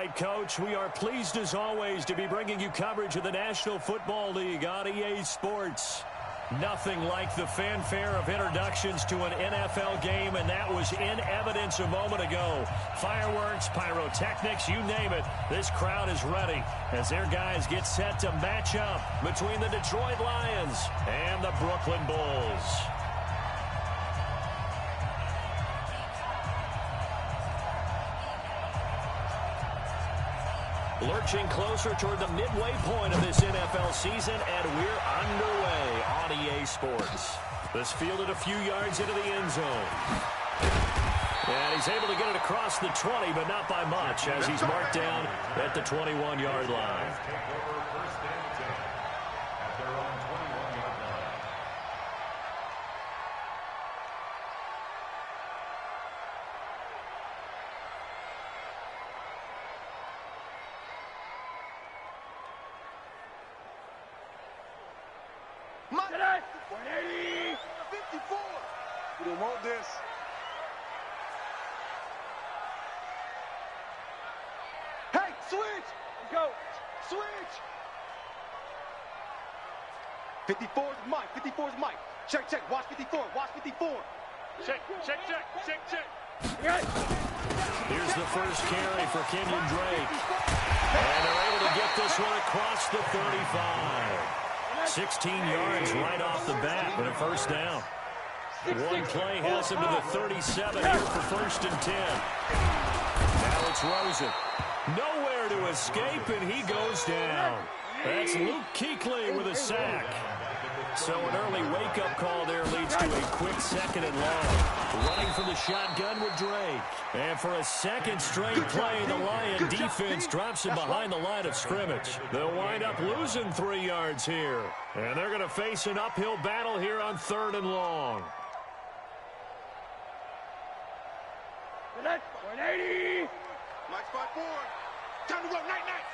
right, Coach. We are pleased, as always, to be bringing you coverage of the National Football League on EA Sports. Nothing like the fanfare of introductions to an NFL game, and that was in evidence a moment ago. Fireworks, pyrotechnics, you name it. This crowd is ready as their guys get set to match up between the Detroit Lions and the Brooklyn Bulls. Lurching closer toward the midway point of this NFL season, and we're underway on EA Sports. This fielded a few yards into the end zone. And he's able to get it across the 20, but not by much, as he's marked down at the 21-yard line. We don't want this. Hey, switch! Go! Switch! 54 is Mike. 54 is Mike. Check, check. Watch 54. Watch 54. Check, check, check, check, check. Here's the first carry for Kenyon Drake. And they're able to get this one across the 35. 16 yards right off the bat, but a first down. One play has him to the 37 here for 1st and 10. Now it's Rosen. Nowhere to escape, and he goes down. That's Luke Kuechly with a sack. So an early wake-up call there leads to a quick 2nd and long. Running from the shotgun with Drake. And for a second straight play, the Lion defense drops him behind the line of scrimmage. They'll wind up losing 3 yards here. And they're going to face an uphill battle here on 3rd and long. 180. Mike spot forward. Time to go. Night, night.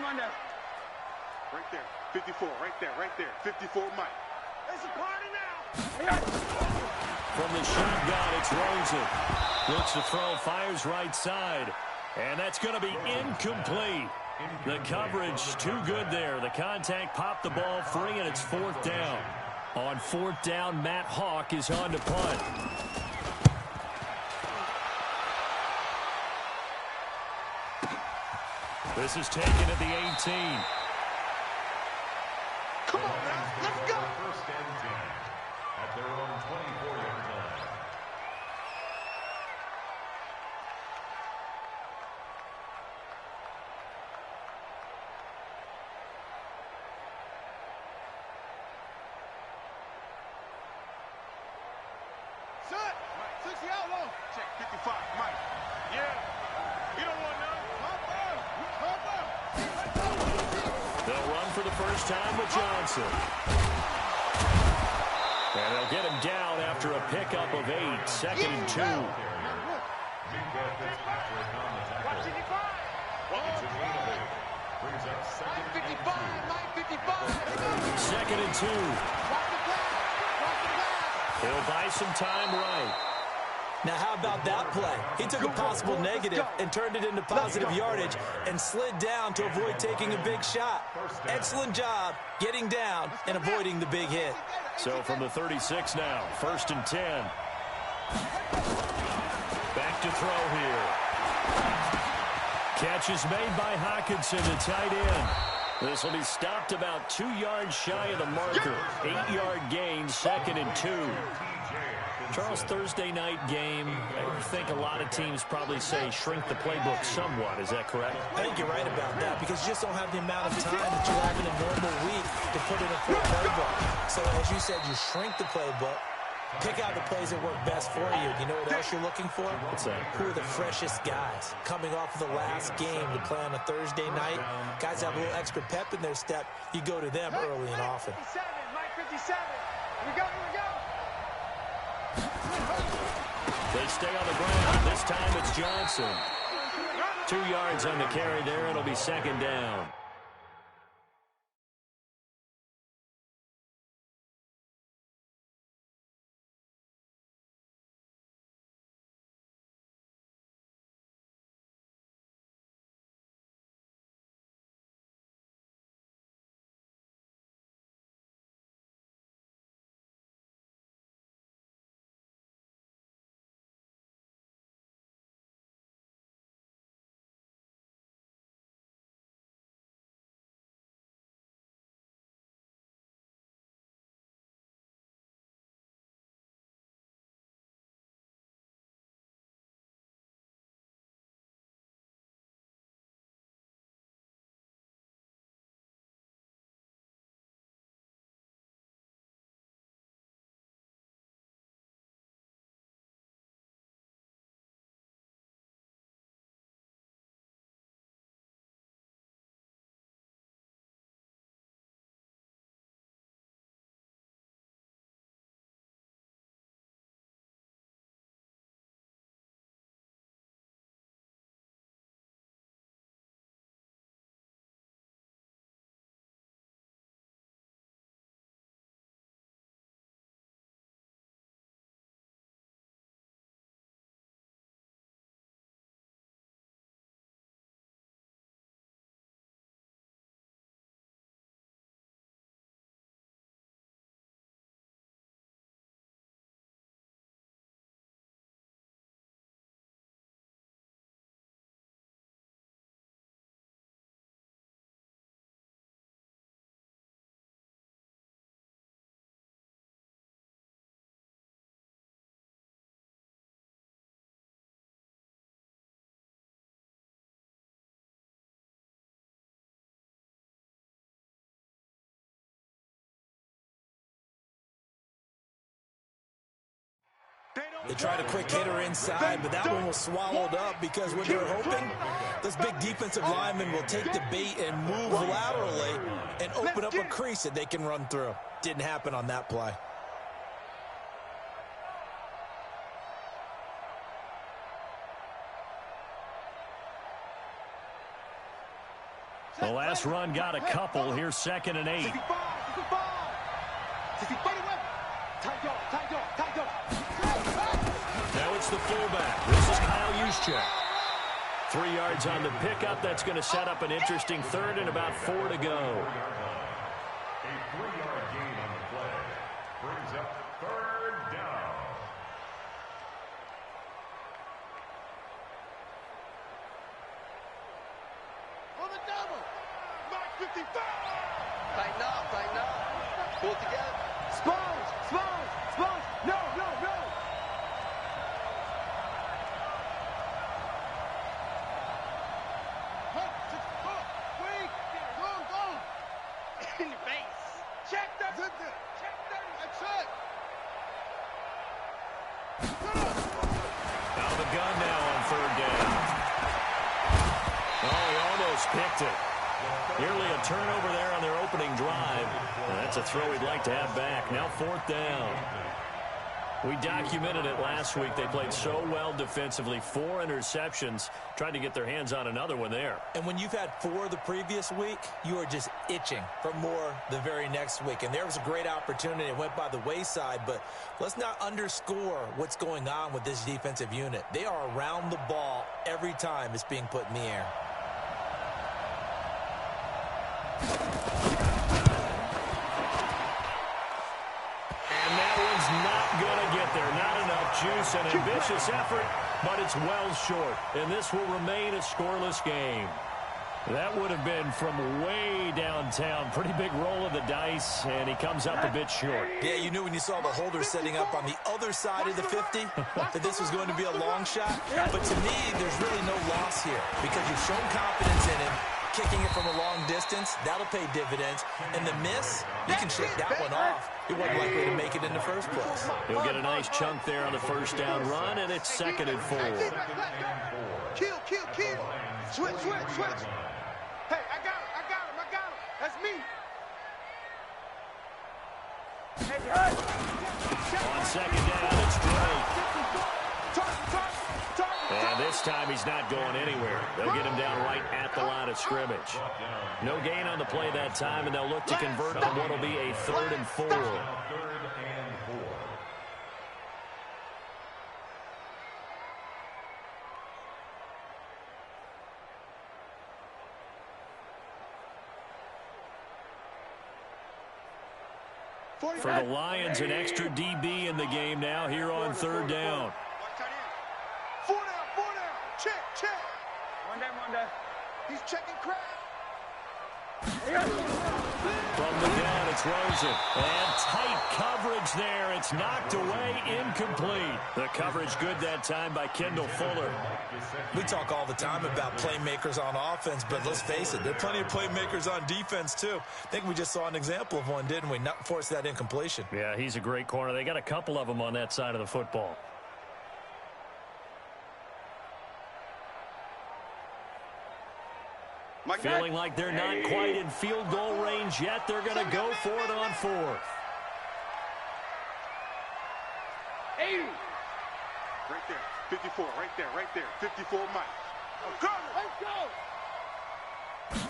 Monday. Right there. 54. Right there. Right there. 54 Mike. It's a party now. From the shotgun, it's Rosen. Looks to throw, fires right side. And that's going to be incomplete. The coverage too good there. The contact popped the ball free, and it's 4th down. On 4th down, Matt Hawk is on to punt. This is taken at the 18. Come on, now. Let's go. 1st and 10 at their own 24-yard line. Set. Mike, 60 out low. Check 55. Mike. Yeah. You don't want none. They'll run for the first time with Johnson. And they'll get him down after a pickup of 8. 2nd and 2. Second and 2. He'll buy some time right. Now, how about that play? He took a possible negative and turned it into positive yardage and slid down to avoid taking a big shot. Excellent job getting down and avoiding the big hit. So from the 36 now, 1st and 10. Back to throw here. Catch is made by Hockenson, the tight end. This will be stopped about 2 yards shy of the marker. 8-yard gain, 2nd and 2. Charles, Thursday night game, I think a lot of teams probably say shrink the playbook somewhat. Is that correct? I think you're right about that because you just don't have the amount of time that you have in a normal week to put in a full playbook. So as you said, you shrink the playbook, pick out the plays that work best for you. You know what else you're looking for? What's that? Who are the freshest guys coming off of the last game to play on a Thursday night? Guys have a little extra pep in their step. You go to them early and often. Mike 57. Here we go. They stay on the ground. This time it's Johnson. 2 yards on the carry there. It'll be 2nd down. They tried a quick hitter inside, but that one was swallowed up because when they're hoping, those big defensive linemen will take the bait and move laterally and open up a crease that they can run through. Didn't happen on that play. The last run got a couple. Here's 2nd and 8. Now it's the fullback. This is Kyle Juszczyk. 3 yards on the pickup. That's going to set up an interesting 3rd and about 4 to go. A 3-yard gain on the play brings up 3rd down. On the double. Mark 55. Tighten up. Pull it together. Sponge. No. Wait. Go. In your face. Check that. Check 30. That's it. Out of the gun now on 3rd down. Oh, he almost picked it. Nearly a turnover there on their opening drive. And that's a throw he'd like to have back. Now 4th down. We documented it last week. They played so well defensively. 4 interceptions. Tried to get their hands on another one there. And when you've had 4 the previous week, you are just itching for more the very next week. And there was a great opportunity. It went by the wayside, but let's not underscore what's going on with this defensive unit. They are around the ball every time it's being put in the air. And that one's not going to get there. Not enough juice. An ambitious effort, but it's well short. And this will remain a scoreless game. That would have been from way downtown. Pretty big roll of the dice, and he comes up a bit short. Yeah, you knew when you saw the holder setting up on the other side of the 50 that this was going to be a long shot. But to me, there's really no loss here because you've shown confidence in him. Kicking it from a long distance, that'll pay dividends. And the miss, you can shake that one off. He wasn't likely to make it in the first place. He'll get a nice chunk there on the 1st down run, and it's 2nd and 4. Kill. Switch. Hey, I got him. That's me. On 2nd down, it's Drake. And this time he's not going anywhere. They'll get him down right at the line of scrimmage. No gain on the play that time, and they'll look to convert on what will be a 3rd and 4. For the Lions, an extra DB in the game now here on 3rd down. 4 down. Check. One down. He's checking crap. From the down, it's Rosen. And tight coverage there. It's knocked away, incomplete. The coverage good that time by Kendall Fuller. We talk all the time about playmakers on offense, but let's face it, there are plenty of playmakers on defense, too. I think we just saw an example of one, didn't we? Not force that incompletion. Yeah, he's a great corner. They got a couple of them on that side of the football. Feeling like they're not quite in field goal range yet. They're going to go for it on 4th. 80. Right there. 54. Right there. 54 Mike. Let's go.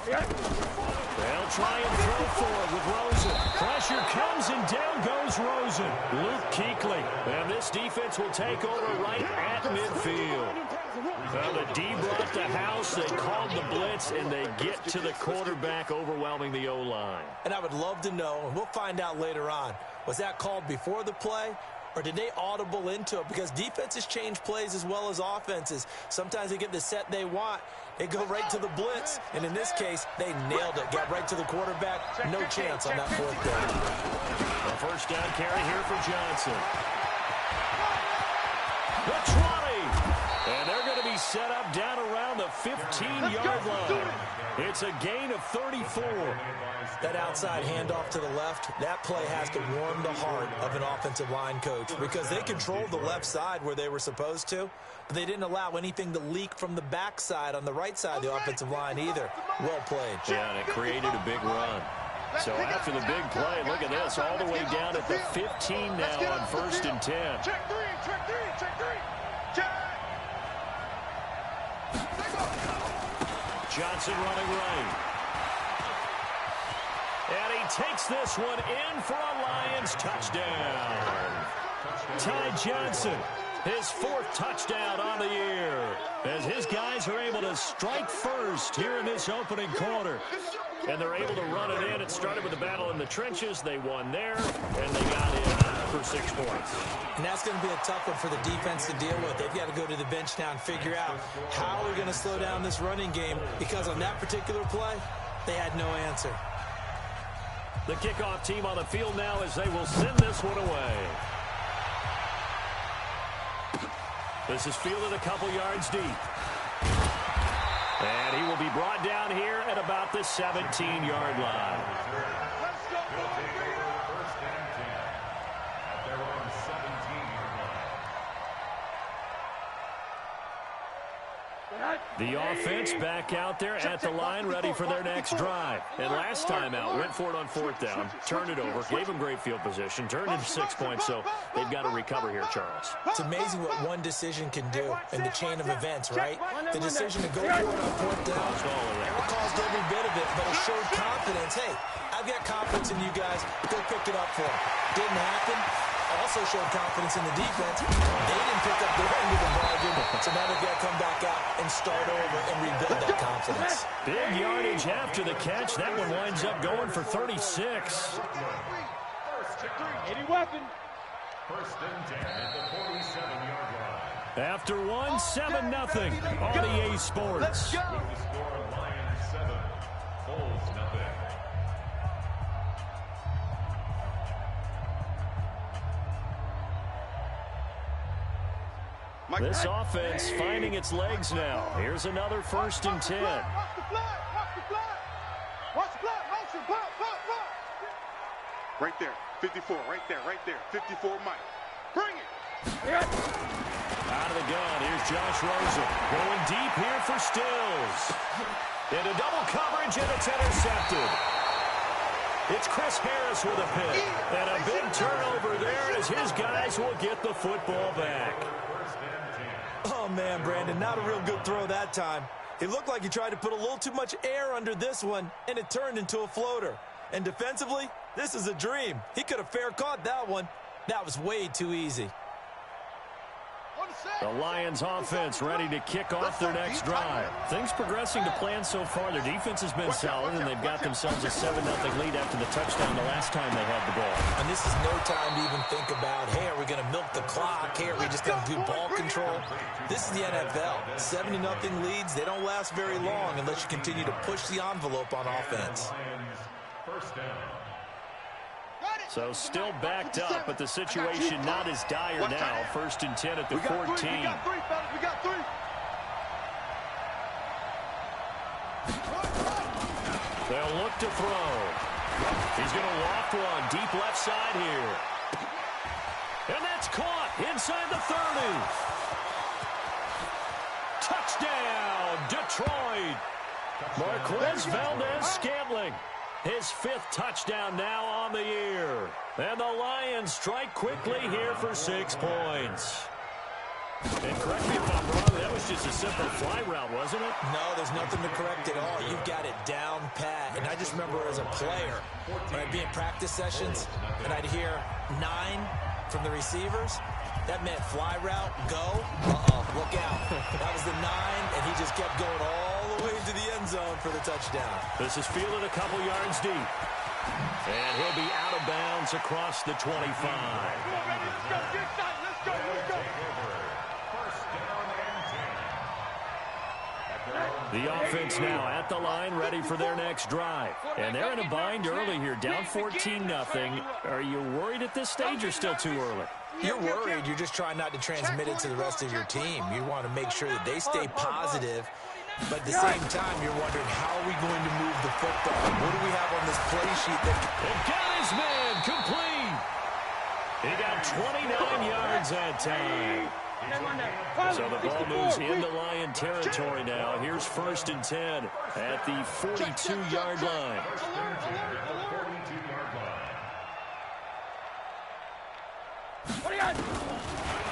They'll try and throw for it with Rosen. Pressure comes and down goes Rosen. Luke Kuechly. And this defense will take over right at midfield. Well, the D brought the house. They called the blitz, and they get to the quarterback, overwhelming the O-line. And I would love to know, and we'll find out later on, was that called before the play, or did they audible into it? Because defenses change plays as well as offenses. Sometimes they get the set they want. They go right to the blitz, and in this case, they nailed it. Got right to the quarterback. No chance on that 4th down. A 1st down carry here for Johnson. The try. And they're going to be set up down around the 15-yard line. It's a gain of 34. That outside handoff to the left, that play has to warm the heart of an offensive line coach because they controlled the left side where they were supposed to, but they didn't allow anything to leak from the backside on the right side of the offensive line either. Well played. Yeah, and it created a big run. So after the big play, look at this, all the way down at the 15 now on 1st and 10. Check three, check three, check three. Check. Johnson running right. And he takes this one in for a Lions touchdown. Ty Johnson, his 4th touchdown on the year, as his guys are able to strike first here in this opening quarter. And they're able to run it in. It started with a battle in the trenches. They won there, and they got in for 6 points. And that's going to be a tough one for the defense to deal with. They've got to go to the bench now and figure out how we're going to slow down this running game, because on that particular play, they had no answer. The kickoff team on the field now as they will send this one away. This is fielded a couple yards deep. And he will be brought down here at about the 17-yard line. Let's go, First and 10 at their own 17-yard line. The offense back out there at the line, ready for their next drive. And last time out, went for it on 4th down, turned it over, gave them great field position, turned into 6 points, so they've got to recover here, Charles. It's amazing what one decision can do in the chain of events, right? The decision to go for it on 4th down, it caused every bit of it, but it showed confidence. Hey, I've got confidence in you guys. Go pick it up for them. Didn't happen. Also showed confidence in the defense. They didn't pick up their end of the bargain, so now they've got to come back out and start over and rebuild that confidence. Big yardage after the catch. That one winds up going for 36. Any weapon. First and 10 at the 47-yard line. After one, 7-0 on EA Sports. With the score of Lions 7, Bulls 0. This offense finding its legs now. Here's another 1st and 10. Watch the flag, watch the flag. Watch the flag, motion, pop. Right there, 54, right there, 54 Mike. Bring it. Out of the gun, here's Josh Rosen. Going deep here for Stills. Into double coverage, and it's intercepted. It's Chris Harris with a pick. And a big turnover there as his guys will get the football back. Oh, man, Brandon, not a real good throw that time. It looked like he tried to put a little too much air under this one, and it turned into a floater. And defensively, this is a dream. He could have fair caught that one. That was way too easy. The Lions offense ready to kick off their next drive. Things progressing to plan so far. Their defense has been solid, and they've got themselves a 7-0 lead after the touchdown the last time they had the ball. And this is no time to even think about, hey, are we going to milk the clock? Hey, are we just going to do ball control? This is the NFL. 7-0 leads, they don't last very long unless you continue to push the envelope on offense. First down. So still backed up, but the situation not as dire now. 1st and 10 at the 14. We got three, fellas. We got 3. They'll look to throw. He's going to loft one deep left side here. And that's caught inside the 30. Touchdown, Detroit. Marquez Valdez-Scantling. His 5th touchdown now on the year. And the Lions strike quickly here for 6 points. And correct me if I'm wrong, that was just a simple fly route, wasn't it? No, there's nothing to correct at all. You've got it down pat. And I just remember as a player, when I'd be in practice sessions, and I'd hear 9 from the receivers, that meant fly route, go. Look out. That was the 9, and he just kept going all the way to the end zone for the touchdown. This is fielded a couple yards deep. And he'll be out of bounds across the 25. Let's go. The offense now at the line, ready for their next drive. And they're in a bind early here, down 14-0. Are you worried at this stage or still too early? You're worried. You're just trying not to transmit it to the rest of your team. You want to make sure that they stay positive But at the same time, you're wondering, how are we going to move the football? What do we have on this play sheet? And got his man complete. He got 29 yards that time. So the ball moves into Lion territory now. Here's 1st and 10 at the 42-yard line.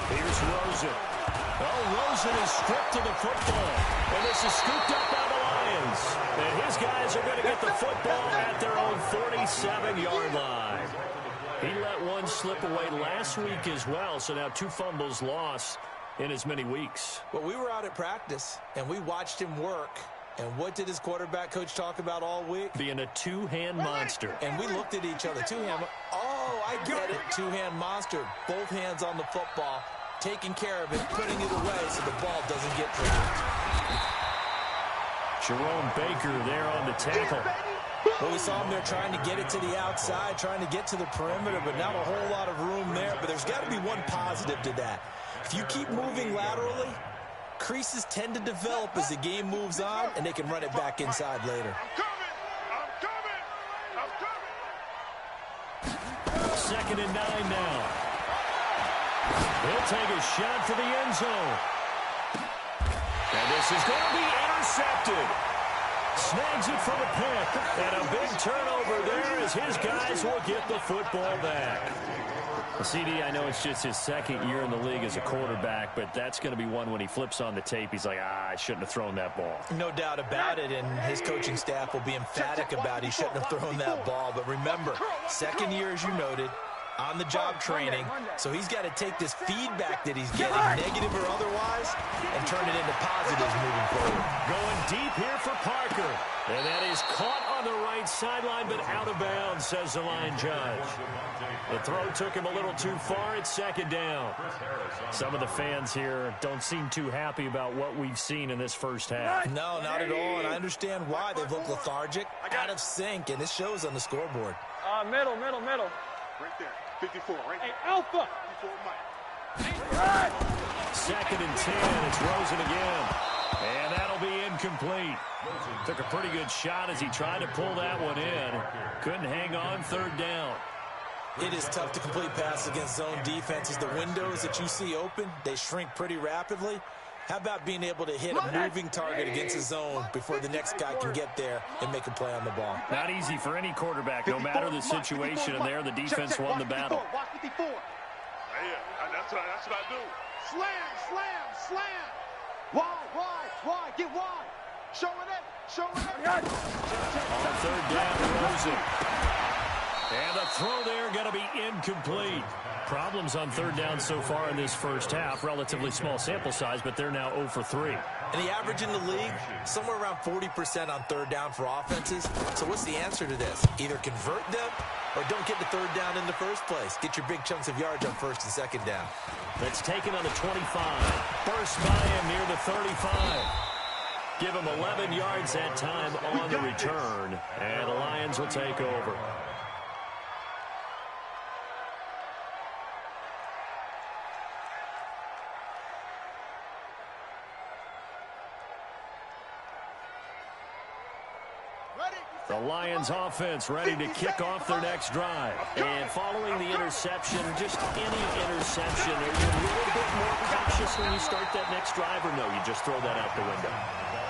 Here's Rosen. Oh, Rosen is stripped to the football. And this is scooped up by the Lions. And his guys are going to get the football at their own 47-yard line. He let one slip away last week as well, so now 2 fumbles lost in as many weeks. Well, we were out at practice, and we watched him work. And what did his quarterback coach talk about all week? Being a two-hand monster. And we looked at each other. Two-hand. Oh, I get it. Two-hand monster. Both hands on the football, taking care of it, putting it away so the ball doesn't get dropped. Jerome Baker there on the tackle. Well, we saw him there trying to get it to the outside, trying to get to the perimeter, but not a whole lot of room there. But there's got to be one positive to that. If you keep moving laterally, creases tend to develop as the game moves on, and they can run it back inside later. I'm 2nd and 9 now. He'll take a shot for the end zone. And this is going to be intercepted. Snags it for the pick. And a big turnover there as his guys will get the football back. CD, I know it's just his 2nd year in the league as a quarterback, but that's going to be one when he flips on the tape, he's like, I shouldn't have thrown that ball. No doubt about it, and his coaching staff will be emphatic about he shouldn't have thrown that ball. But remember, 2nd year, as you noted, on-the-job training, so he's got to take this feedback that he's getting, negative or otherwise, and turn it into positives moving forward. Going deep here for Parker, and that is caught on the right sideline, but out of bounds, says the line judge. The throw took him a little too far. It's 2nd down. Some of the fans here don't seem too happy about what we've seen in this first half. No, not at all, and I understand why. They've looked lethargic, out of sync, and this shows on the scoreboard. Middle. right there. 54, right there. Hey, Alpha. 54, Mike. 2nd and 10. It's Rosen again. And that'll be incomplete. Took a pretty good shot as he tried to pull that one in. Couldn't hang on 3rd down. It is tough to complete passes against zone defenses. The windows that you see open, they shrink pretty rapidly. How about being able to hit a moving target against a zone before the next guy can get there and make a play on the ball? Not easy for any quarterback, no matter the situation, and there the defense won the battle. Watch 54. Yeah, that's what I do. Slam. Wide. Get wide. Show it up. On 3rd down, Rosen. And the throw there going to be incomplete. Problems on 3rd down so far in this first half. Relatively small sample size, but they're now 0 for 3. And the average in the league, somewhere around 40% on 3rd down for offenses. So what's the answer to this? Either convert them or don't get the 3rd down in the first place. Get your big chunks of yards on 1st and 2nd down. That's taken on the 25. Burst by him near the 35. Give him 11 yards that time on the return. And the Lions will take over. The Lions offense ready to kick off their next drive. And following the interception, just any interception, are you a little bit more cautious when you start that next drive, or no, you just throw that out the window?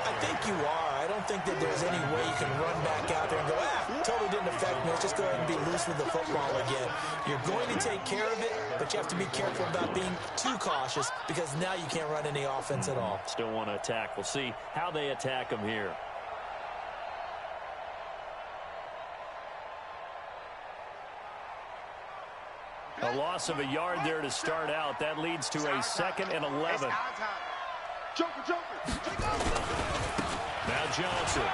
I think you are. I don't think that there's any way you can run back out there and go, totally didn't affect me. Let's just go ahead and be loose with the football again. You're going to take care of it, but you have to be careful about being too cautious because now you can't run any offense at all. Still want to attack. We'll see how they attack them here. A loss of a yard there to start out. That leads to a 2nd and 11. Joker. Now Johnson.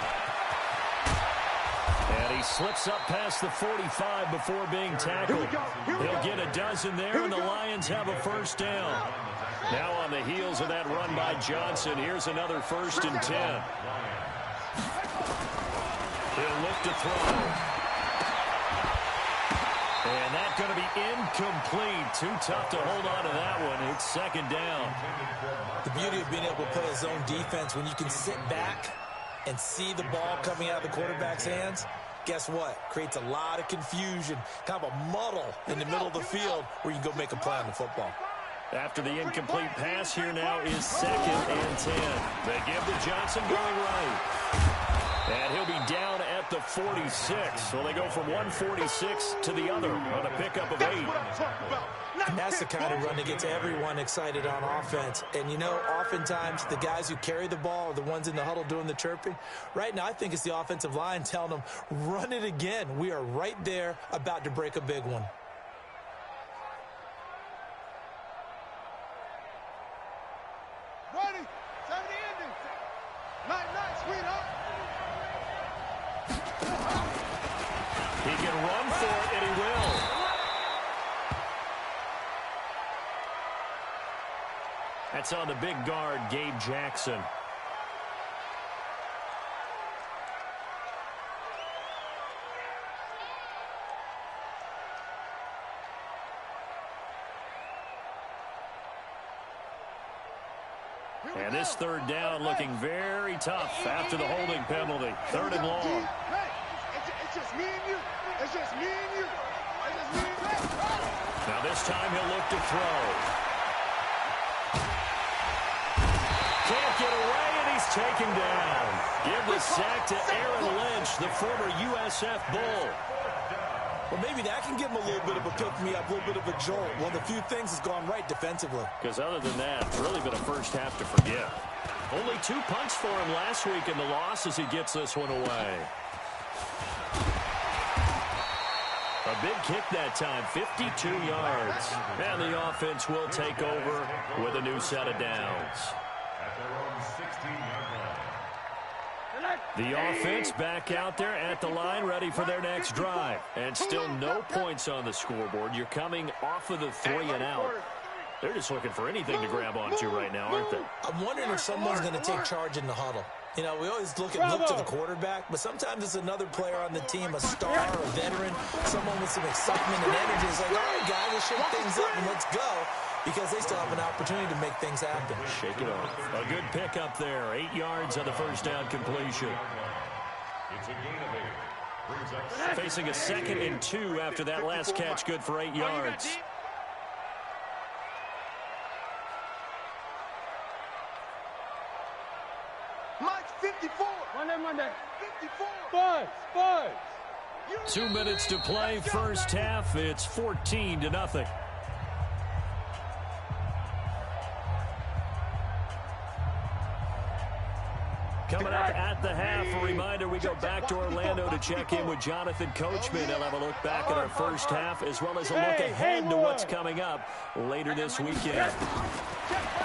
And he slips up past the 45 before being tackled. He'll get a dozen there, and the Lions have a 1st down. Now on the heels of that run by Johnson, here's another 1st and 10. He'll look to throw. And that's going to be incomplete. Too tough to hold on to that one. It's second down. The beauty of being able to play a zone defense when you can sit back and see the ball coming out of the quarterback's hands, guess what? Creates a lot of confusion, kind of a muddle in the middle of the field where you can go make a play on the football. After the incomplete pass, here now is 2nd and 10. They give to Johnson going right. And he'll be down at the 46. So they go from 146 to the other on a pickup of 8. And that's the kind of run that gets everyone excited on offense. And, you know, oftentimes the guys who carry the ball are the ones in the huddle doing the chirping. Right now, I think it's the offensive line telling them, run it again. We are right there about to break a big one. Ready? 70 ending. Night, sweetheart. He can run for it, and he will. That's on the big guard, Gabe Jackson. And this third down looking very tough after the holding penalty. 3rd and long. It's just me and you. It's just me and you. It's just me and you. Now this time he'll look to throw. Can't get away, and he's taken down. Give the sack to Aaron Lynch, the former USF Bull. Well, maybe that can give him a little bit of a pick-me-up, a little bit of a jolt. One of the few things has gone right defensively. Because other than that, it's really been a first half to forget. Only 2 punts for him last week in the loss as he gets this one away. A big kick that time, 52 yards. And the offense will take over with a new set of downs. At their own 16-yard line. The offense back out there at the line, ready for their next drive. And still no points on the scoreboard. You're coming off of the 3 and out. They're just looking for anything to grab onto right now, aren't they? I'm wondering if someone's going to take charge in the huddle. You know, we always look to the quarterback, but sometimes it's another player on the team, a star, a veteran, someone with some excitement and energy. It's like, all right, guys, let's shake things up and let's go, because they still have an opportunity to make things happen. Shake it off. A good pickup there. 8 yards on the first down completion. It's a gain of 8. Brings up Facing a 2nd and 2 after that last catch, good for 8 yards. Mike, 54. Monday. 54. Five. 2 minutes to play, first half. It's 14-0. Coming up at the half, a reminder, we go back to Orlando to check in with Jonathan Coachman. He'll have a look back at our first half as well as a look ahead to what's coming up later this weekend.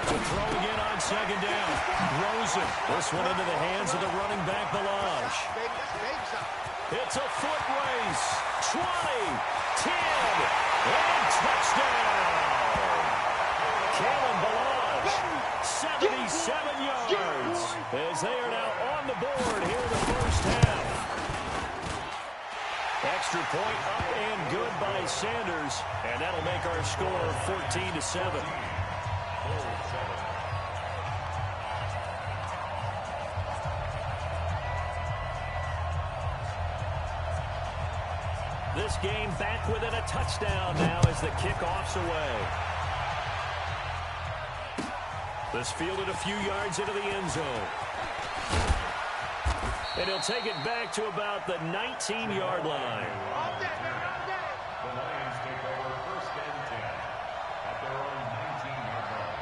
So throwing in on 2nd down. Rosen. This one into the hands of the running back, Balaj. It's a foot race. 20, 10, and touchdown. Kalen Balaj, 77 yards, as they are now on the board here in the first half. Extra point up and good by Sanders, and that'll make our score 14-7. This game back within a touchdown now as the kickoff's away. This fielded a few yards into the end zone. And he'll take it back to about the 19-yard line. the Lions take over 1st and 10 at their own 19-yard line.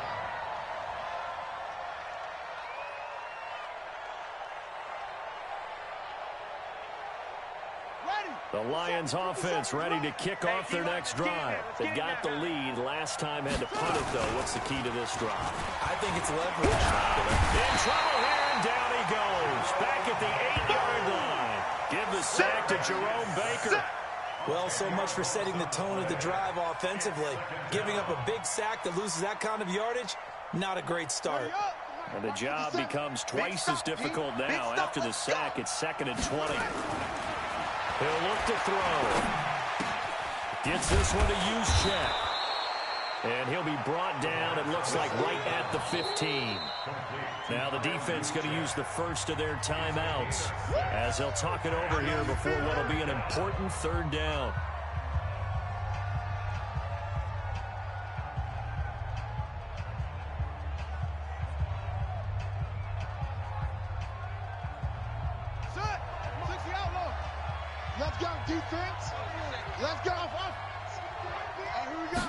The Lions offense ready to kick off their next drive. They got the lead. Last time had to punt it, though. What's the key to this drive? I think it's leverage. In trouble here, and down he goes. Back at the 8-yard line. Give the sack to Jerome Baker. Well, so much for setting the tone of the drive offensively. Giving up a big sack that loses that kind of yardage, not a great start. And the job becomes twice as difficult now. After the sack, it's 2nd and 20. He'll look to throw. Gets this one to use check. And he'll be brought down, it looks like, right at the 15. Now the defense going to use the first of their timeouts as they'll talk it over here before what will be an important third down. Let's go, defense. Let's go. Here we go.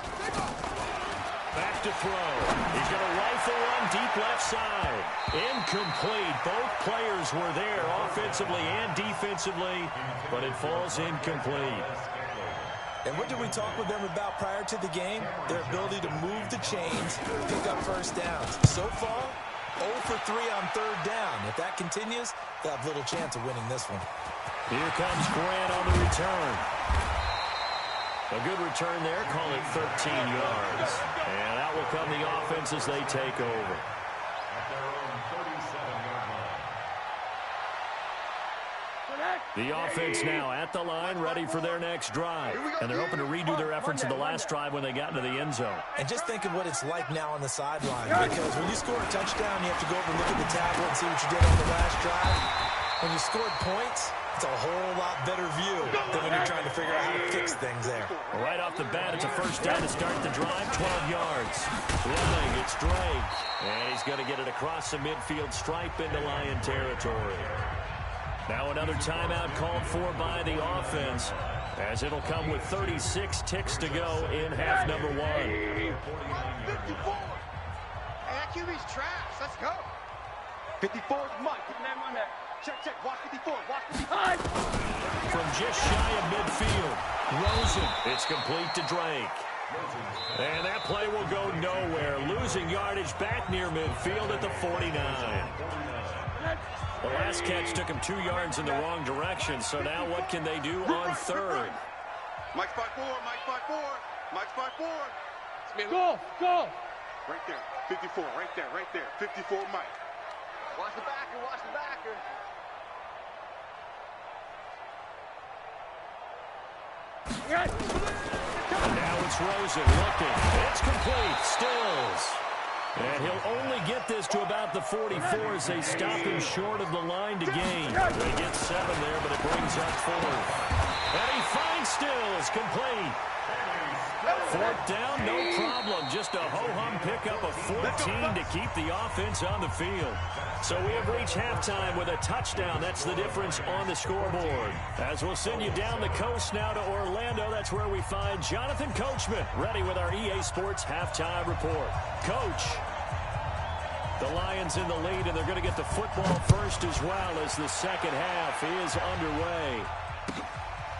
Back to throw. He's going to rifle one deep left side. Incomplete. Both players were there offensively and defensively, but it falls incomplete. And what did we talk with them about prior to the game? Their ability to move the chains, pick up first downs. So far, 0 for 3 on third down. If that continues, they'll have little chance of winning this one. Here comes Grant on the return. A good return there, call it 13 yards. And out will come the offense as they take over. At their own 37-yard line. The offense now at the line, ready for their next drive. And they're hoping to redo their efforts in the last drive when they got into the end zone. And just think of what it's like now on the sideline. Because when you score a touchdown, you have to go over and look at the tablet and see what you did on the last drive. When you scored points, it's a whole lot better view than when you're trying to figure out how to fix things there. Right off the bat, it's a first down to start the drive, 12 yards. Running, it's Drake. And he's going to get it across the midfield stripe into Lion territory. Now another timeout called for by the offense, as it'll come with 36 ticks to go in half number 1. 54. Hey, that QB's trash. Let's go. 54 is Mike. Keep an eye on that. Check. Watch 54. Watch 55. From just shy of midfield, Rosen. It's complete to Drake. And that play will go nowhere. Losing yardage back near midfield at the 49. The last catch took him 2 yards in the wrong direction, so now what can they do on third? Mike's by 4. Mike's by 4. Mike's by 4. Go. Right there. 54. Right there. 54 Mike. Watch the backer. Now it's Rosen looking. It's complete. Stills. And he'll only get this to about the 44 as they stop him short of the line to gain. They get 7 there, but it brings up 4. And he finds Stills. Complete. 4th down, no problem. Just a ho-hum pickup of 14 to keep the offense on the field. So we have reached halftime with a touchdown. That's the difference on the scoreboard. As we'll send you down the coast now to Orlando, that's where we find Jonathan Coachman, ready with our EA Sports halftime report. Coach, the Lions in the lead, and they're going to get the football first as well as the second half is underway.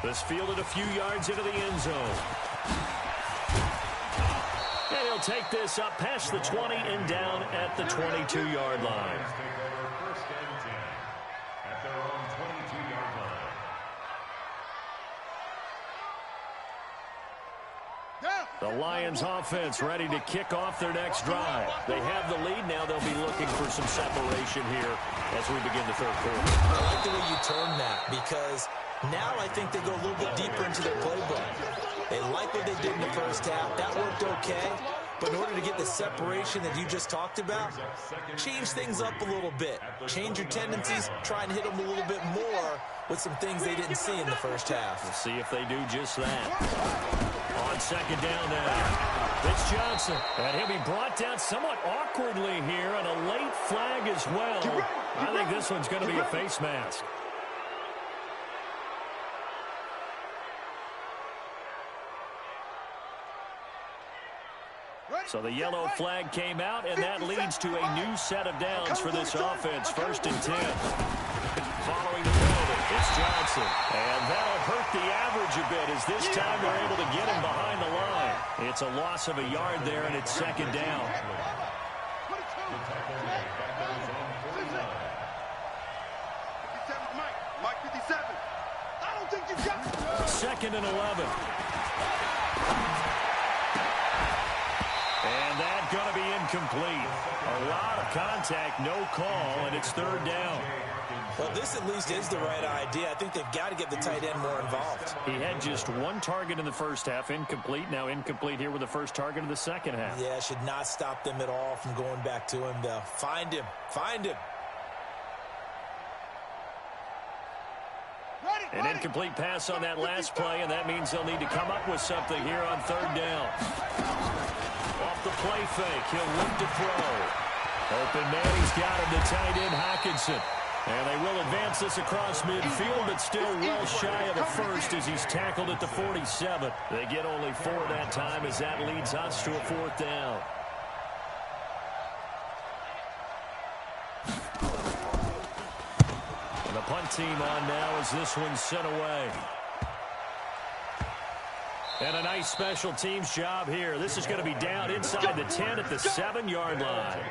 This fielded a few yards into the end zone. And he'll take this up past the 20 and down at the 22-yard line. Take over first and 10 at their own 22-yard line. The Lions offense ready to kick off their next drive. They have the lead. Now they'll be looking for some separation here as we begin the third quarter. I like the way you turn that, because now I think they go a little bit deeper into their playbook. They like what they did in the first half. That worked okay. But in order to get the separation that you just talked about, change things up a little bit. Change your tendencies. Try and hit them a little bit more with some things they didn't see in the first half. We'll see if they do just that. On second down now, it's Johnson. And he'll be brought down somewhat awkwardly here on a late flag as well. I think this one's going to be a face mask. So the yellow flag came out, and that leads to a new set of downs for this offense. 1st and 10. Following the penalty, it's Johnson. And that'll hurt the average a bit as this time they're able to get him behind the line. It's a loss of a yard there, and it's second down. Mike 57. I don't think you got it. 2nd and 11. And that's going to be incomplete. incomplete. A lot of contact, no call, and it's third down. Well, this at least is the right idea. I think they've got to get the tight end more involved. He had just one target in the first half, incomplete. Now incomplete here with the first target of the second half. Yeah, should not stop them at all from going back to him, though. Find him. Find him. An incomplete pass on that last play, and that means they'll need to come up with something here on third down. Off the play fake, he'll look to throw. Open man, he's got him, the tight end, Hockenson. And they will advance this across midfield, but still well shy of the first as he's tackled at the 47. They get only 4 that time as that leads us to a fourth down. And the punt team on now as this one's sent away. And a nice special teams job here. This is going to be down inside the 10 at the 7-yard line.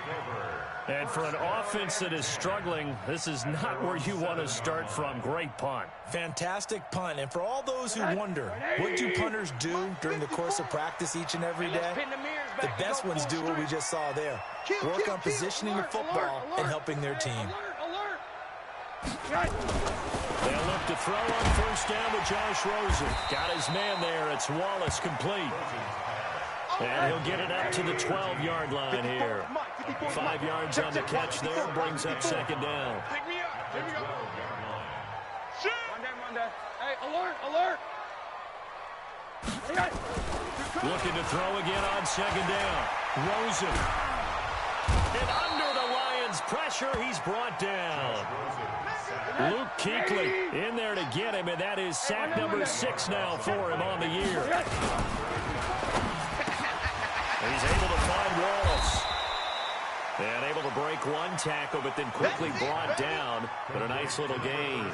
And for an offense that is struggling, this is not where you want to start from. Great punt. Fantastic punt. And for all those who wonder, what do punters do during the course of practice each and every day? The best ones do what we just saw there. Work on positioning the football and helping their team. They'll look to throw on first down with Josh Rosen. Got his man there. It's Wallace complete. And he'll get it up to the 12-yard line here. 5 yards on the catch there. Brings up second down. Pick me up. Here we go. Monday. Hey, alert. Looking to throw again on second down. Rosen. And under the Lions' pressure, he's brought down. Luke Kuechly in there to get him, and that is sack number 6 now for him on the year. He's able to find Wallace. And able to break one tackle, but then quickly brought down. But a nice little gain.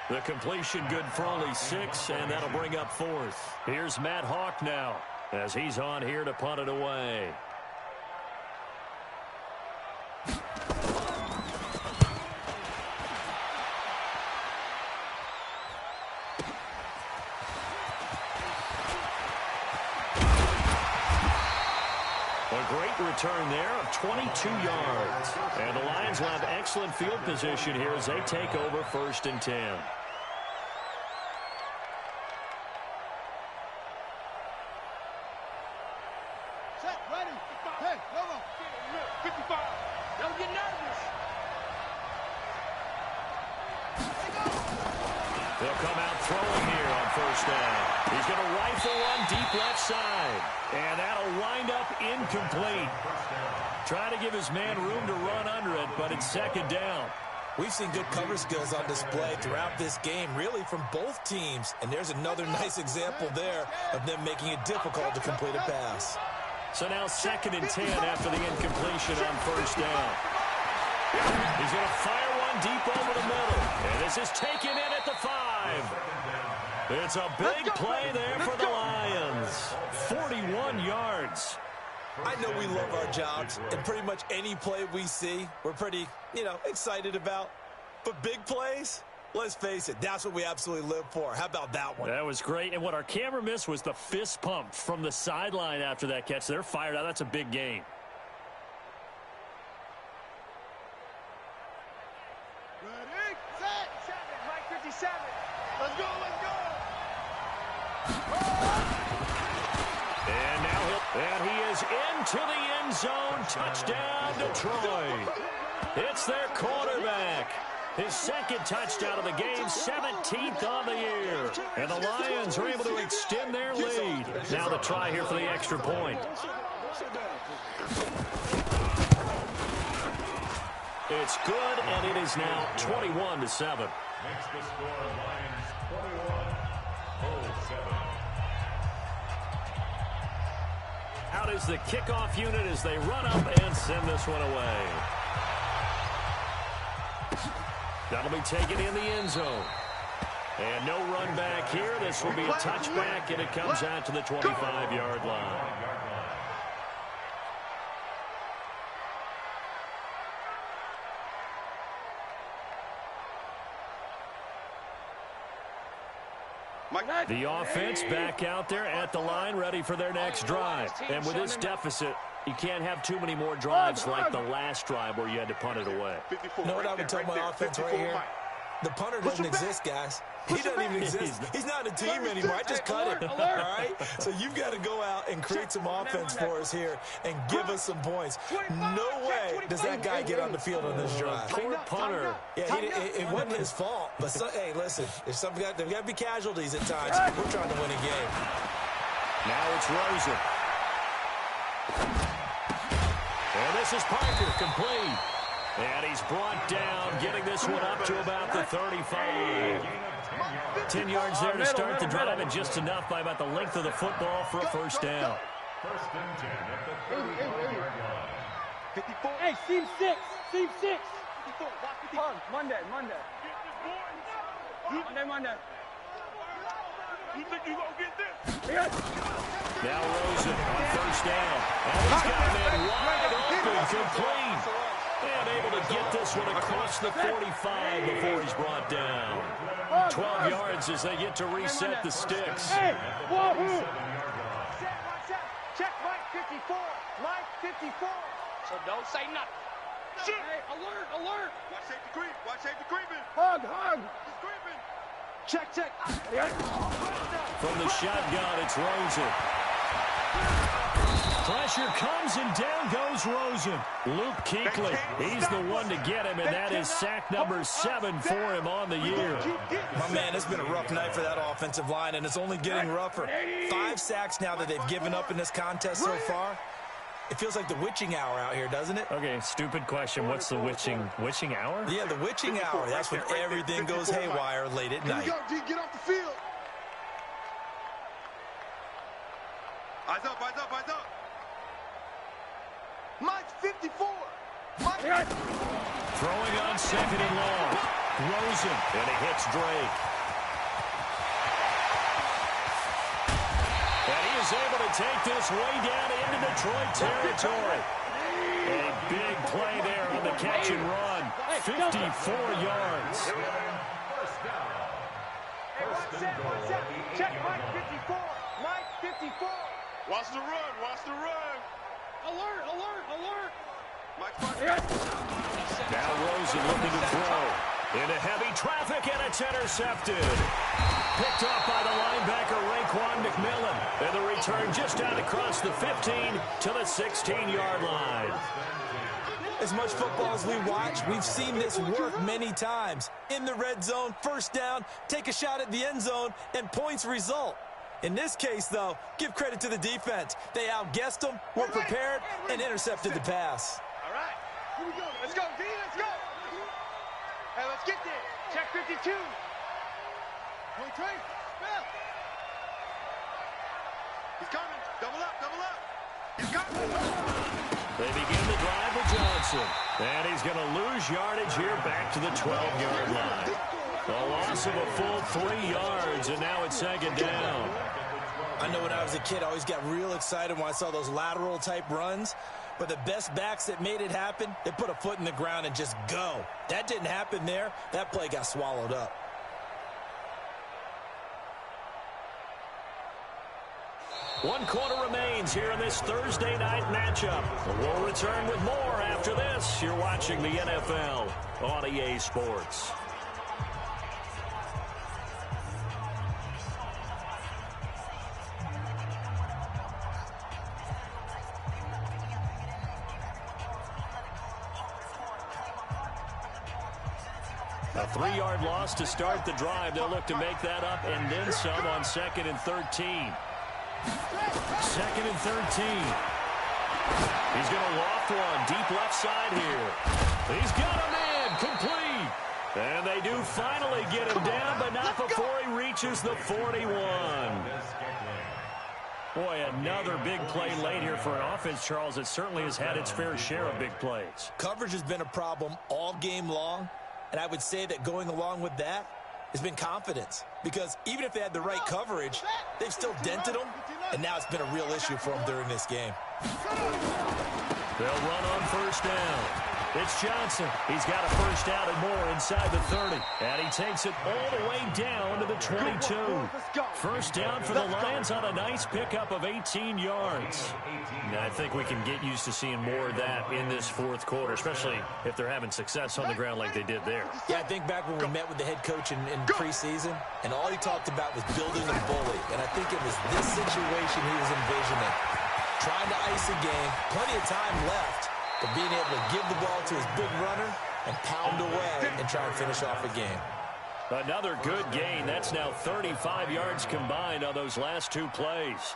The completion good for only 6, and that'll bring up fourth. Here's Matt Hawk now as he's on here to punt it away. Return there of 22 yards. And the Lions will have excellent field position here as they take over first and 10. Set, ready. Hey, go. 55. Don't get nervous. They'll come out throwing here on first down. He's going to rifle one deep left side. And that'll wind up incomplete. Trying to give his man room to run under it, but it's second down. We've seen good cover skills on display throughout this game, really from both teams. And there's another nice example there of them making it difficult to complete a pass. So now second and 10 after the incompletion on first down. He's going to fire one deep over the middle. And this is taken in at the 5. It's a big play there for the Lions. 41 yards. I know we love our jobs, and pretty much any play we see, we're pretty, excited about. But big plays, let's face it, that's what we absolutely live for. How about that one? That was great. And what our camera missed was the fist pump from the sideline after that catch. They're fired out. That's a big gain. Ready, set. 57. Let's go. And he is into the end zone. Touchdown, Detroit. It's their quarterback. His second touchdown of the game, 17th on the year. And the Lions are able to extend their lead. Now the try here for the extra point. It's good, and it is now 21-7. Makes the score Lions 21-7. Out is the kickoff unit as they run up and send this one away. That'll be taken in the end zone. And no run back here. This will be a touchback, and it comes out to the 25-yard line. The offense back out there at the line, ready for their next drive. And with this deficit, You can't have too many more drives like the last drive where you had to punt it away. You know what I would tell my offense right here? The punter doesn't exist, guys. He doesn't even exist. He's not a team anymore. I just cut him. All right? So you've got to go out and create some offense for us here and give us some points. No way does that guy get on the field on this drive. Poor punter. Yeah, it wasn't his fault. But, hey, listen, there's got to be casualties at times. We're trying to win a game. Now it's Rosen. And this is Parker, complete. And he's brought down, getting this one up to about the 35. 10 yards there to start the drive, and just enough by about the length of the football for a first down. First and 10 at the 35-yard line. 54. Hey, seam 6. Seam 6. 54. Monday. Monday. You think you gonna get this? Now Rosen on first down. And he's got a man wide open, complete. And able to get this one across the 45 before he's brought down. 12 yards as they get to reset the sticks. Hey, wahoo! Check Mike 54. Mike 54. So don't say nothing. Hey, alert, alert! Watch safety creep. Watch safety creeping. Hug! He's creeping. Check. From the shotgun, it's Rosen. Pressure comes, and down goes Rosen. Luke Kuechly, he's the one to get him, and that is sack number 7 for him on the year. My man, it's been a rough night for that offensive line, and it's only getting rougher. 5 sacks now that they've given up in this contest so far. It feels like the witching hour out here, doesn't it? Okay, stupid question. What's the witching hour? Yeah, the witching hour. That's when everything goes haywire late at night. Here we go, G. Get off the field. Eyes up. Mike 54. Mike. Throwing on second and long. Rosen, and he hits Drake. And he is able to take this way down into Detroit territory. A big play there on the catch and run. 54 yards. First down. First and goal. Check Mike 54. Mike 54. Watch the run. Alert! Mike. Now Rosen looking to throw. Into heavy traffic, and it's intercepted. Picked up by the linebacker, Raekwon McMillan. And the return just out across the 15 to the 16-yard line. As much football as we watch, we've seen this work many times. In the red zone, first down, take a shot at the end zone, and points result. In this case, though, give credit to the defense. They outguessed them, were prepared, and intercepted the pass. All right. Here we go. Let's go, D. Let's go. Hey, let's get there. Check 52. Point Trey. Spell. He's coming. Double up. He's coming. They begin the drive with Johnson. And he's going to lose yardage here back to the 12-yard line. A loss of a full 3 yards, and now it's second down. I know when I was a kid, I always got real excited when I saw those lateral-type runs. But the best backs that made it happen, they put a foot in the ground and just go. That didn't happen there. That play got swallowed up. One quarter remains here in this Thursday night matchup. We'll return with more after this. You're watching the NFL on EA Sports. A 3-yard loss to start the drive. They'll look to make that up and then some on 2nd and 13. 2nd and 13. He's going to loft one deep left side here. He's got a man complete. And they do finally get him down, but not before he reaches the 41. Boy, another big play late here for an offense, Charles, that certainly has had its fair share of big plays. Coverage has been a problem all game long. And I would say that going along with that has been confidence. Because even if they had the right coverage, they've still dented them. And now it's been a real issue for them during this game. They'll run on first down. It's Johnson. He's got a first down and more inside the 30. And he takes it all the way down to the 22. First down for the Lions on a nice pickup of 18 yards. Now, I think we can get used to seeing more of that in this fourth quarter, especially if they're having success on the ground like they did there. Yeah, I think back when we met with the head coach in preseason, and all he talked about was building a bully. And I think it was this situation he was envisioning. Trying to ice a game, plenty of time left, but being able to give the ball to his big runner and pound away and try and finish off a game. Another good gain. That's now 35 yards combined on those last two plays.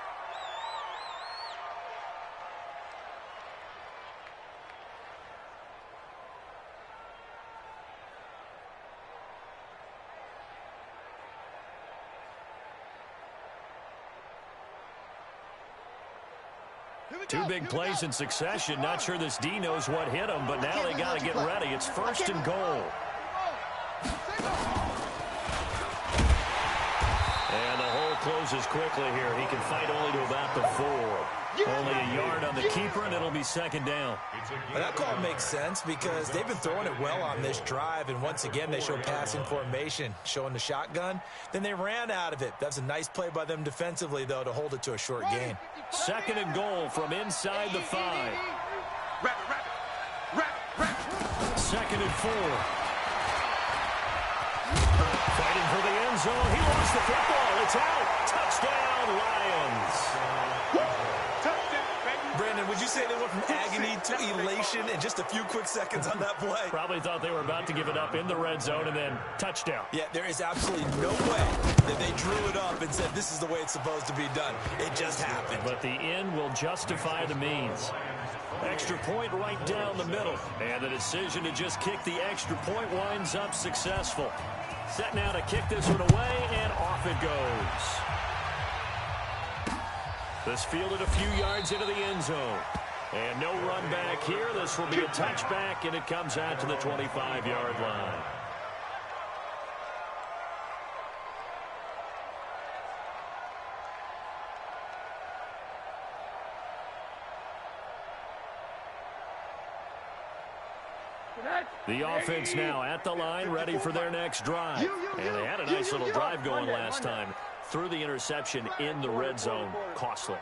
Two big plays in succession. Not sure this D knows what hit him, but now they got to get ready. It's first and goal. And the hole closes quickly here. He can fight only to about the 4. Only a yard on the keeper, and it'll be second down. Well, that call makes sense because they've been throwing it well on this drive, and once again they show passing formation, showing the shotgun. Then they ran out of it. That's a nice play by them defensively, though, to hold it to a short gain. Second and goal from inside the 5. Second and 4. Fighting for the end zone. He lost the football. It's out. Touchdown, Lions. Brandon, would you say they went from agony to elation in just a few quick seconds on that play? Probably thought they were about to give it up in the red zone and then touchdown. Yeah, there is absolutely no way that they drew it up and said this is the way it's supposed to be done. It just happened. But the end will justify the means. Extra point right down the middle. And the decision to just kick the extra point winds up successful. Set now to kick this one away, and off it goes. This fielded a few yards into the end zone. And no run back here. This will be a touchback, and it comes out to the 25-yard line. The offense now at the line, ready for their next drive. And they had a nice little drive going last time. Threw the interception in the red zone. Costly.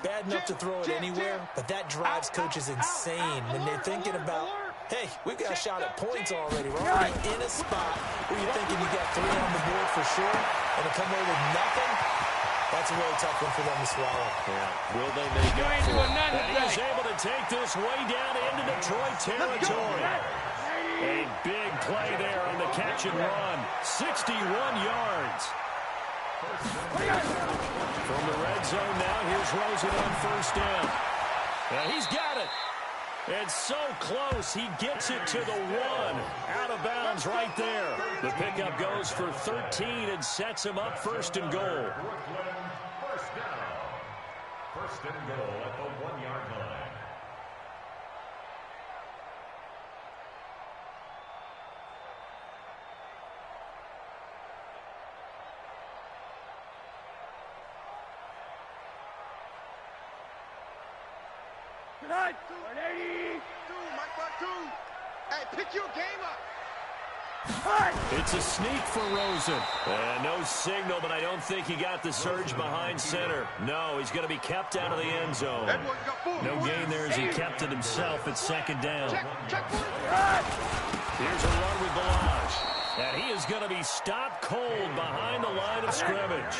Bad enough to throw it anywhere, but that drives coaches insane when they're thinking about, hey, we've got a shot at points already. We're already in a spot where you're thinking you got 3 on the board for sure, and to come away with nothing, that's a really tough one for them to swallow. Yeah. Will they make up for it? And he's able to take this way down into Detroit territory. A big play there on the catch and run. 61 yards. From the red zone now, here's Rosen on first down. And he's got it. It's so close, he gets it to the 1. Out of bounds right there. The pickup goes for 13 and sets him up first and goal. First down. First and goal at the 1-yard line. Hey, pick your game up. It's a sneak for Rosen. No signal, but I don't think he got the surge behind center. No, he's going to be kept out of the end zone. No gain there as he kept it himself at second down. Here's a run with Balazs. And he is going to be stopped cold behind the line of scrimmage.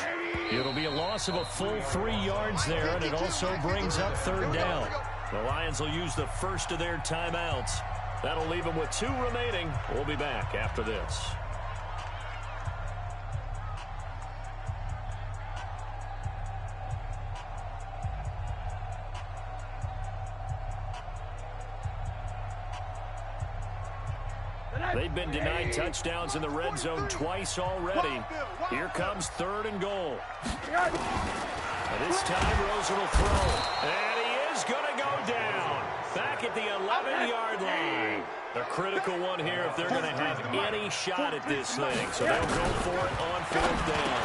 It'll be a loss of a full 3 yards there, and it also brings up third down. The Lions will use the first of their timeouts. That'll leave them with 2 remaining. We'll be back after this. They've been denied touchdowns in the red zone twice already. Here comes third and goal. And this time, Rosen will throw. And he is going to go down. Back at the 11-yard line. A critical one here if they're going to have any shot at this thing. So they'll go for it on fourth down.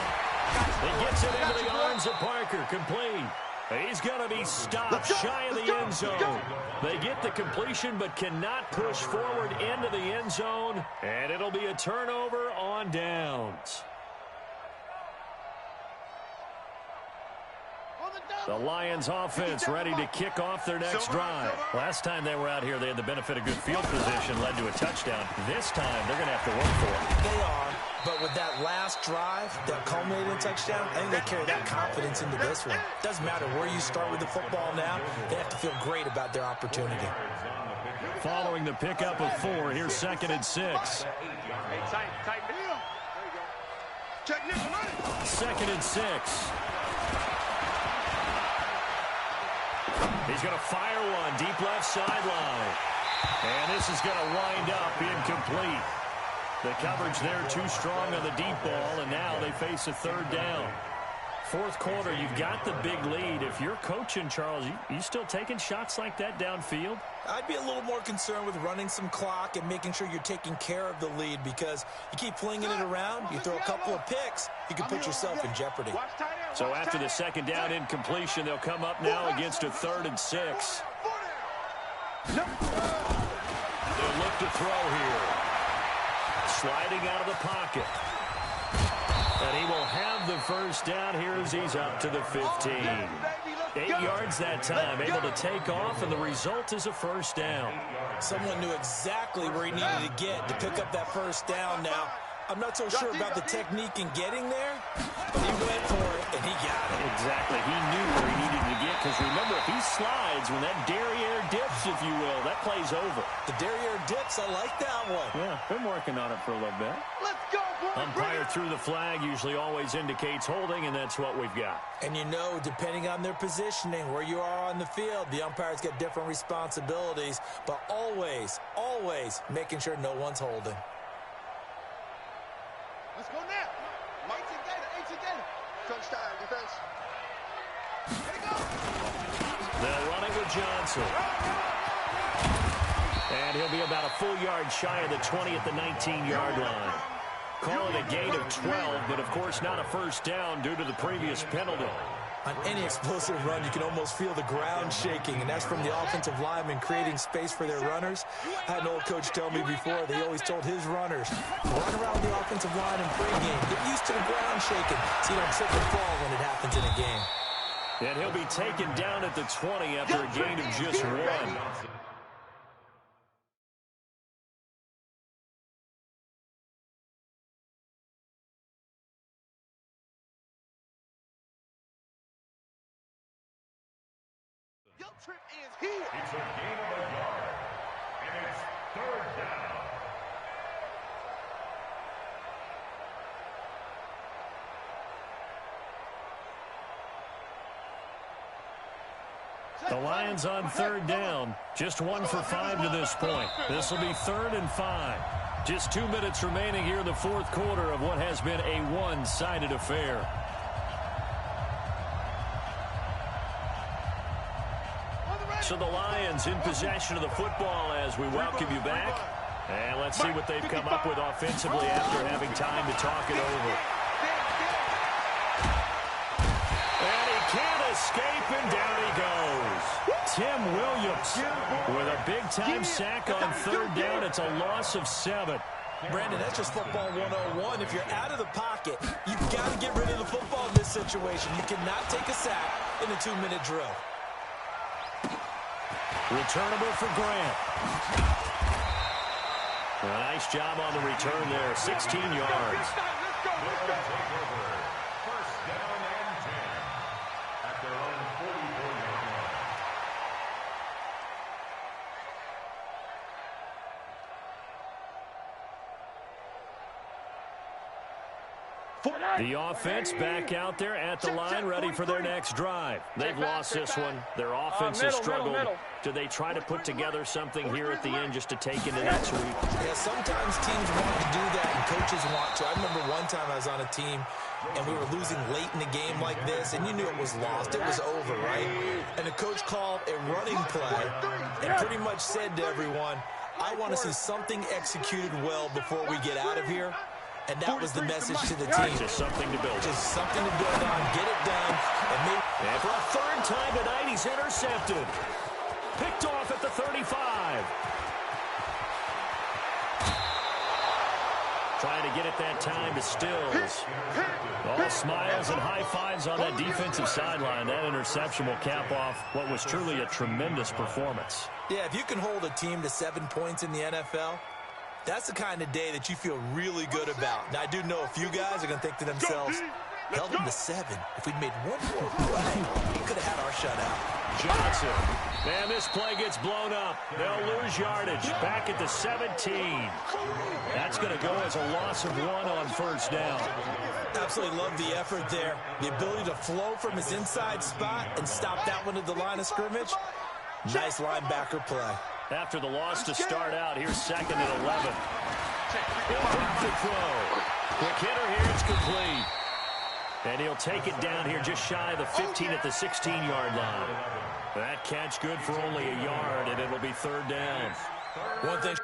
It gets it into the arms of Parker. Complete. He's going to be stopped shy of the end zone. They get the completion but cannot push forward into the end zone, and it'll be a turnover on downs. The Lions offense ready to kick off their next drive. Last time they were out here, they had the benefit of good field position, led to a touchdown. This time, they're going to have to work for it. They are, but with that last drive that culminated in touchdown, I think they carry that confidence into this one. Doesn't matter where you start with the football now, they have to feel great about their opportunity. Following the pickup of 4, here's 2nd and 6. Hey, tight middle. There you go. Check nickel, run it. 2nd and 6. He's going to fire one deep left sideline. And this is going to wind up incomplete. The coverage there too strong on the deep ball, and now they face a 3rd down. 4th quarter, you've got the big lead. If you're coaching, Charles, you still taking shots like that downfield? I'd be a little more concerned with running some clock and making sure you're taking care of the lead, because you keep flinging it around, you throw a couple of picks, you can put yourself in jeopardy. So after the 2nd down incompletion, they'll come up now against a 3rd and 6. They'll look to throw here. Sliding out of the pocket. And he will have the 1st down here as he's up to the 15. 8 yards that time, able to take off, and the result is a 1st down. Someone knew exactly where he needed to get to pick up that 1st down. Now, I'm not so sure about the technique in getting there, but he went for it, and he got it. Exactly. He knew where he needed to get, because remember, if he slides, when that derriere dips, if you will, that play's over. The derriere dips, I like that one. Yeah, been working on it for a little bit. Let's go, boy. Umpire through the flag usually always indicates holding, and that's what we've got. And you know, depending on their positioning, where you are on the field, the umpires get different responsibilities, but always, always making sure no one's holding. Let's go now. Mike together. Touchdown, defense. Here we go. They'll run it with Johnson. And he'll be about a full yard shy of the 20 at the 19-yard line. Call it a gain of 12, but of course not a 1st down due to the previous penalty. On any explosive run, you can almost feel the ground shaking, and that's from the offensive linemen creating space for their runners. I had an old coach tell me before, they always told his runners, run around the offensive line in pregame. Get used to the ground shaking so you don't trip and fall when it happens in a game. And he'll be taken down at the 20 after a gain of just 1. Your trip is here. It's a gain of a yard, and it's 3rd down. The Lions on 3rd down. Just 1 for 5 to this point. This will be 3rd and 5. Just 2 minutes remaining here in the 4th quarter of what has been a one-sided affair. So the Lions in possession of the football as we welcome you back. And let's see what they've come up with offensively after having time to talk it over. And he can't escape, and down he goes. Tim Williams with a big-time sack on 3rd down. It's a loss of 7. Brandon, that's just football 101. If you're out of the pocket, you've got to get rid of the football in this situation. You cannot take a sack in a 2-minute drill. Returnable for Grant. A nice job on the return there. 16 yards. Let's go. 1st down and 10 at their own 44-yard line. The offense back out there at the line, ready for their next drive. They've lost this one. Their offense has struggled. Do they try to put together something here at the end just to take into next week? Yeah, sometimes teams want to do that and coaches want to. I remember one time I was on a team and we were losing late in the game like this, and you knew it was lost. It was over, right? And the coach called a running play and pretty much said to everyone, I want to see something executed well before we get out of here. And that was the message to the team. Just something to build on. Just something to build on, get it done. And for a third time tonight, he's intercepted. Picked off at the 35. Trying to get it that time to Stills. All smiles and high fives on that defensive sideline. That interception will cap off what was truly a tremendous performance. Yeah, if you can hold a team to 7 points in the NFL, that's the kind of day that you feel really good about. Now, I do know a few guys are going to think to themselves, held them to 7. If we'd made one more play, we could have had our shutout. Johnson. Man, this play gets blown up. They'll lose yardage. Back at the 17. That's going to go as a loss of 1 on first down. Absolutely love the effort there. The ability to flow from his inside spot and stop that one at the line of scrimmage. Nice linebacker play. After the loss to start out, here's 2nd and 11. He'll drop the throw. Quick hitter here, it's complete. And he'll take it down here just shy of the 15 at the 16-yard line. That catch good for only a yard, and it'll be 3rd down. One thing.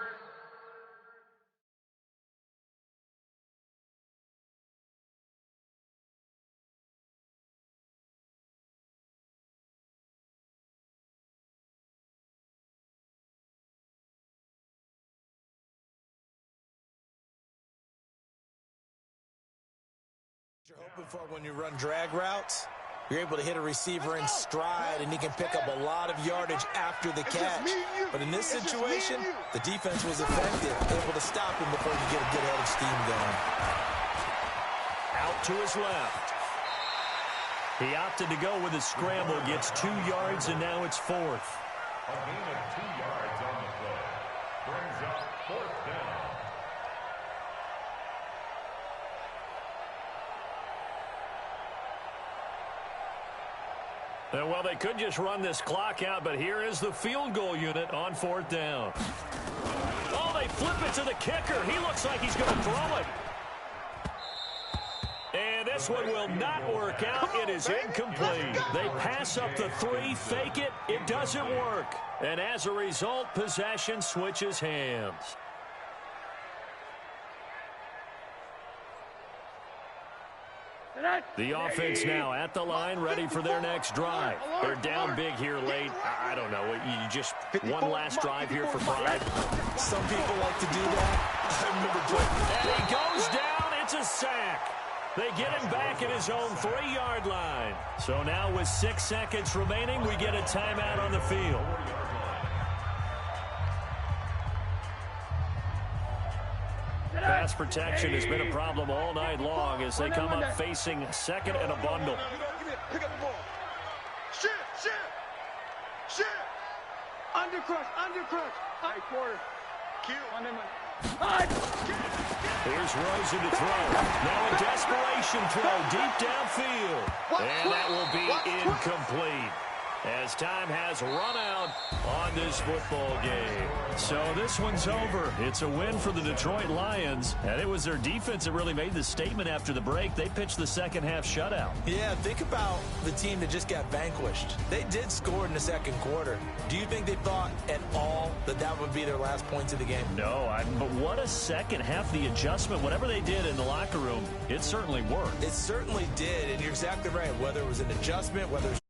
You're hoping for when you run drag routes, you're able to hit a receiver in stride, and he can pick up a lot of yardage after the catch. But in this situation, the defense was effective, able to stop him before he could get a good head of steam going. Out to his left. He opted to go with a scramble, gets 2 yards, and now it's 4th. A gain of 2 yards on the play. Brings up 4th down. Well, they could just run this clock out, but here is the field goal unit on 4th down. Oh, they flip it to the kicker. He looks like he's going to throw it. And this one will not work out. It is incomplete. They pass up the 3, fake it. It doesn't work. And as a result, possession switches hands. The offense now at the line, ready for their next drive. They're down big here late. I don't know. You just one last drive here for pride. Some people like to do that. And he goes down. It's a sack. They get him back at his own 3-yard line. So now with 6 seconds remaining, we get a timeout on the field. Pass protection has been a problem all night long as they come up facing 2nd and a bundle. Pick up the ball. Shift. Undercrush. Hey, quarter. Kill. On them. Here's Rosen to throw. Now a desperation throw deep downfield. And that will be incomplete, as time has run out on this football game. So this one's over. It's a win for the Detroit Lions, and it was their defense that really made the statement after the break. They pitched the second-half shutout. Yeah, think about the team that just got vanquished. They did score in the 2nd quarter. Do you think they thought at all that that would be their last points of the game? No, but what a second half. The adjustment, whatever they did in the locker room, it certainly worked. It certainly did, and you're exactly right. Whether it was an adjustment, whether it was